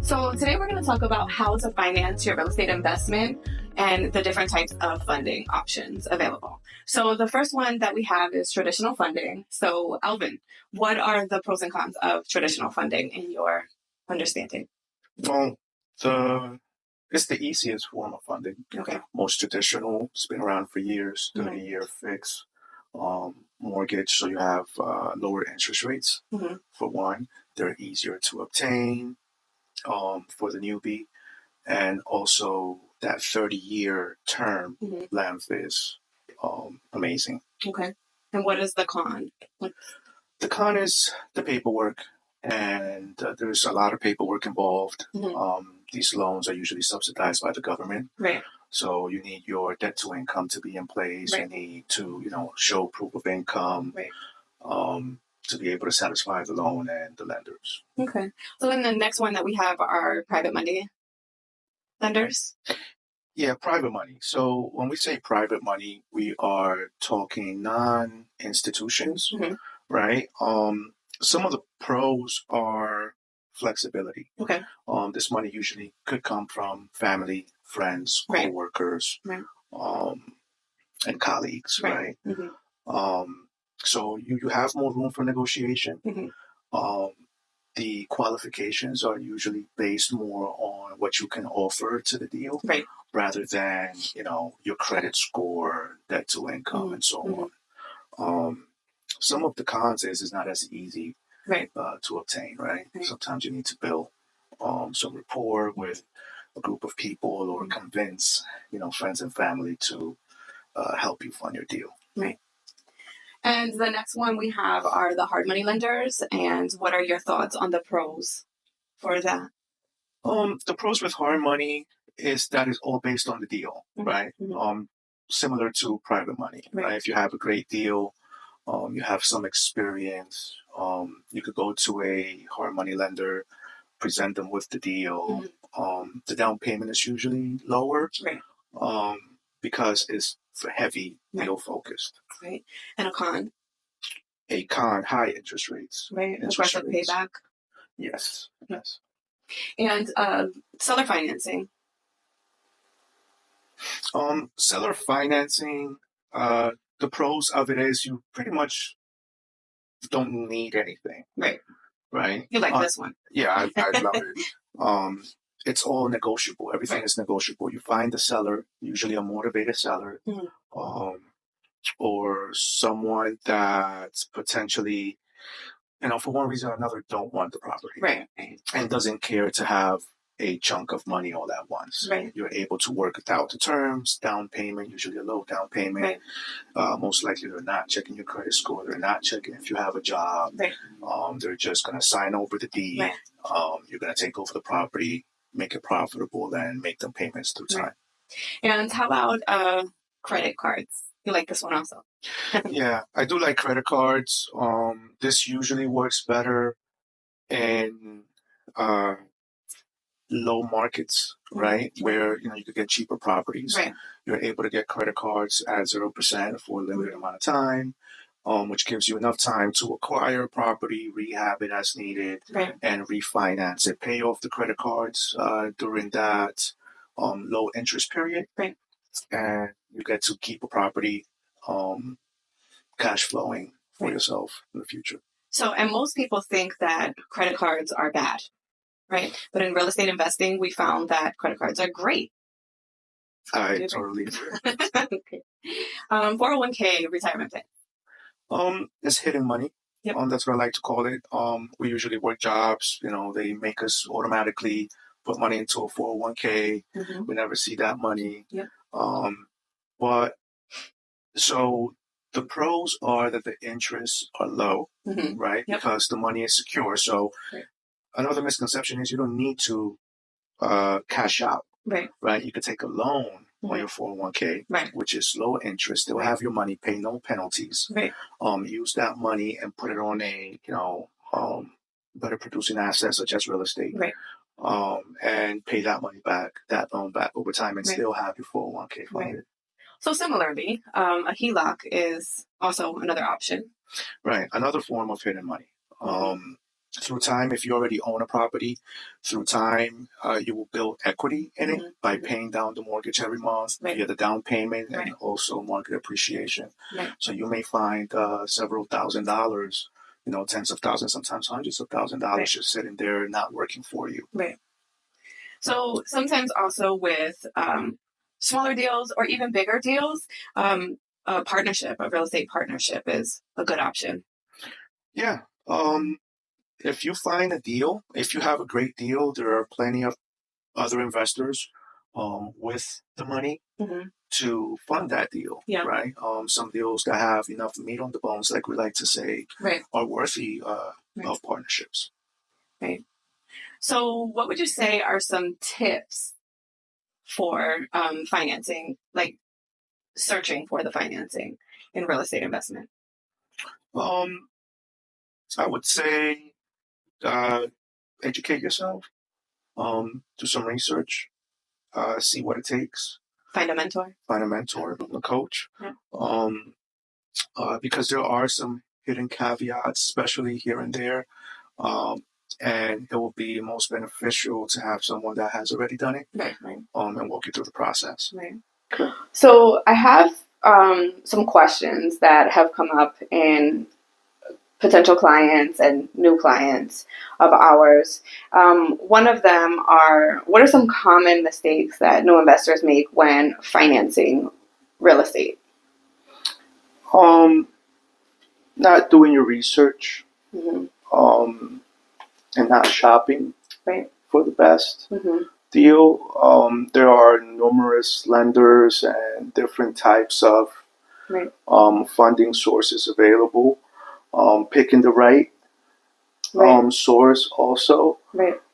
So today we're going to talk about how to finance your real estate investment and the different types of funding options available. So the first one that we have is traditional funding. So Alvin, what are the pros and cons of traditional funding in your understanding? Well, it's the easiest form of funding. Okay. Most traditional, it's been around for years, 30-year fix, mortgage, so you have lower interest rates, for one. They're easier to obtain for the newbie. And also that 30-year term length is amazing. Okay. And what is the con? The con is the paperwork, and there's a lot of paperwork involved. These loans are usually subsidized by the government. Right. So you need your debt to income to be in place. Right. You need to, show proof of income to be able to satisfy the loan and the lenders. Okay. So then the next one that we have are private money lenders. Yeah, private money. So when we say private money, we are talking non-institutions, right? Some of the pros are flexibility. Okay. This money usually could come from family, friends, co-workers, and colleagues, right? So you have more room for negotiation. The qualifications are usually based more on what you can offer to the deal, rather than, your credit score, debt to income, and so on. Some of the cons is it's not as easy to obtain, right? Sometimes you need to build some rapport with a group of people or convince, friends and family to help you fund your deal. Right. And the next one we have are the hard money lenders. And what are your thoughts on the pros for that? The pros with hard money is that it's all based on the deal, right? Similar to private money, right? If you have a great deal, you have some experience, you could go to a hard money lender, present them with the deal. The down payment is usually lower because it's heavy deal focused. Right. And a con? A con, high interest rates. Right. Aggressive payback. Yes. Yes. And seller financing. Seller financing, the pros of it is you pretty much don't need anything. Right. You like this one? Yeah, I love it. It's all negotiable. Everything is negotiable. You find the seller, usually a motivated seller, or someone that's potentially, for one reason or another, don't want the property. And doesn't care to have a chunk of money all at once. You're able to work it out the terms, down payment, usually a low down payment. Most likely they're not checking your credit score. They're not checking if you have a job. They're just going to sign over the deed. You're going to take over the property, make it profitable, and make them payments through time. And how about credit cards? You like this one also? Yeah, I do like credit cards. This usually works better in low markets, right? Where, you could get cheaper properties. You're able to get credit cards at 0% for a limited amount of time, which gives you enough time to acquire a property, rehab it as needed, and refinance it, pay off the credit cards during that low interest period. And you get to keep a property cash flowing for yourself in the future. So, and most people think that credit cards are bad. But in real estate investing, we found that credit cards are great. I totally agree. Okay. 401k retirement plan. It's hidden money. That's what I like to call it. We usually work jobs. They make us automatically put money into a 401k. We never see that money. But so the pros are that the interests are low, right? Because the money is secure. So another misconception is you don't need to cash out, right? You could take a loan on your 401k, which is low interest. They'll have your money, pay no penalties. Use that money and put it on a, better producing asset such as real estate, and pay that money back, that loan back over time, and still have your 401k funded. So similarly, a HELOC is also another option. Right, another form of hidden money. Through time, if you already own a property, through time, you will build equity in it by paying down the mortgage every month via the down payment and also market appreciation. So you may find several $1,000s, tens of thousands, sometimes hundreds of $1,000s just sitting there not working for you. Right. So sometimes also with smaller deals or even bigger deals, a partnership, a real estate partnership is a good option. Yeah. If you find a deal, if you have a great deal, there are plenty of other investors with the money to fund that deal, right? Some deals that have enough meat on the bones, like we like to say, are worthy of partnerships. Right. So what would you say are some tips for financing, like searching for the financing in real estate investment? I would say educate yourself, do some research, see what it takes. Find a mentor. Find a mentor, a coach. Because there are some hidden caveats, especially here and there. And it will be most beneficial to have someone that has already done it and walk you through the process. Right. So I have some questions that have come up in potential clients and new clients of ours. One of them are, what are some common mistakes that new investors make when financing real estate? Not doing your research, and not shopping for the best deal. There are numerous lenders and different types of funding sources available. Picking the right source also,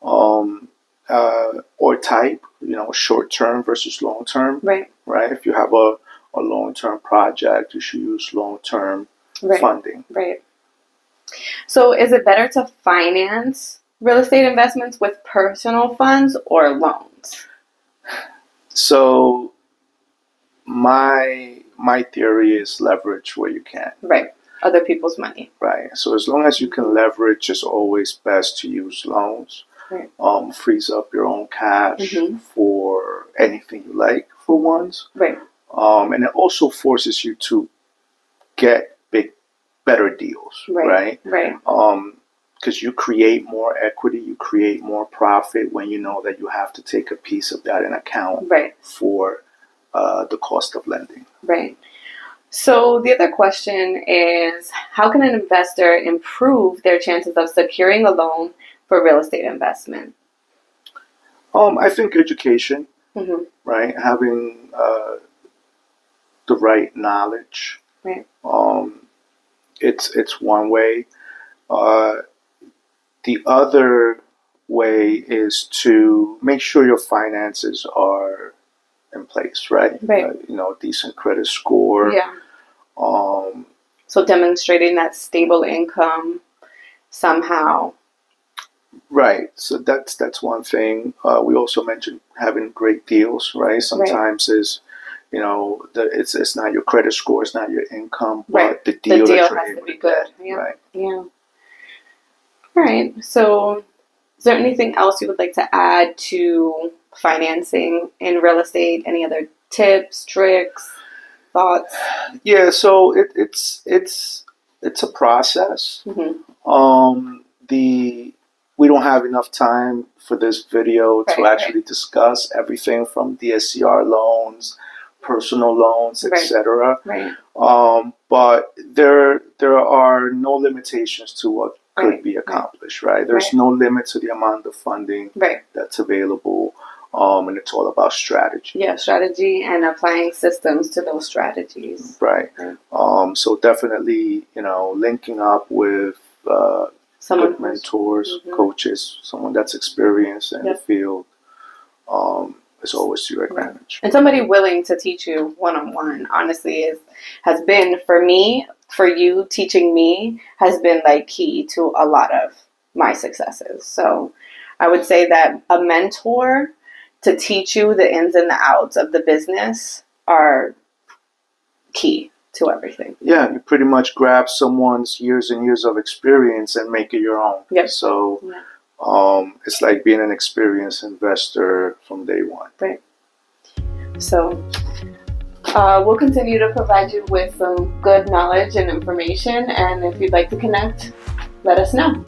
or type, short term versus long term. Right. If you have a long term project, you should use long term funding. Right. So is it better to finance real estate investments with personal funds or loans? So my theory is leverage where you can. Right. Other people's money. Right. So as long as you can leverage, it's always best to use loans. Right. Frees up your own cash for anything you like for once. Right. And it also forces you to get better deals. Right. Because you create more equity, you create more profit when you know that you have to take a piece of that in account for the cost of lending. Right. So the other question is, how can an investor improve their chances of securing a loan for real estate investment? I think education, right? Having the right knowledge. Right. It's one way. The other way is to make sure your finances are in place, right? Decent credit score. Yeah. So demonstrating that stable income somehow. Right. So that's one thing. We also mentioned having great deals, right? Sometimes is it's not your credit score, it's not your income, but the deal that you're has able to be to good. get. Yeah. Right. Yeah. All right. So is there anything else you would like to add to financing in real estate? Any other tips, tricks, thoughts? Yeah, so it's a process. We don't have enough time for this video to actually discuss everything from DSCR loans, personal loans, etc. But there are no limitations to what could be accomplished. Right? There's no limit to the amount of funding that's available. And it's all about strategy. Yeah, strategy and applying systems to those strategies. Right. So definitely, linking up with good mentors, coaches, someone that's experienced in the field, is always to your advantage. And somebody willing to teach you one-on-one, honestly, has been, for me, for you, teaching me has been like key to a lot of my successes. So I would say that a mentor to teach you the ins and the outs of the business are key to everything. Yeah, you pretty much grab someone's years and years of experience and make it your own. Yep. So it's like being an experienced investor from day one. Right. So we'll continue to provide you with some good knowledge and information, and if you'd like to connect, let us know.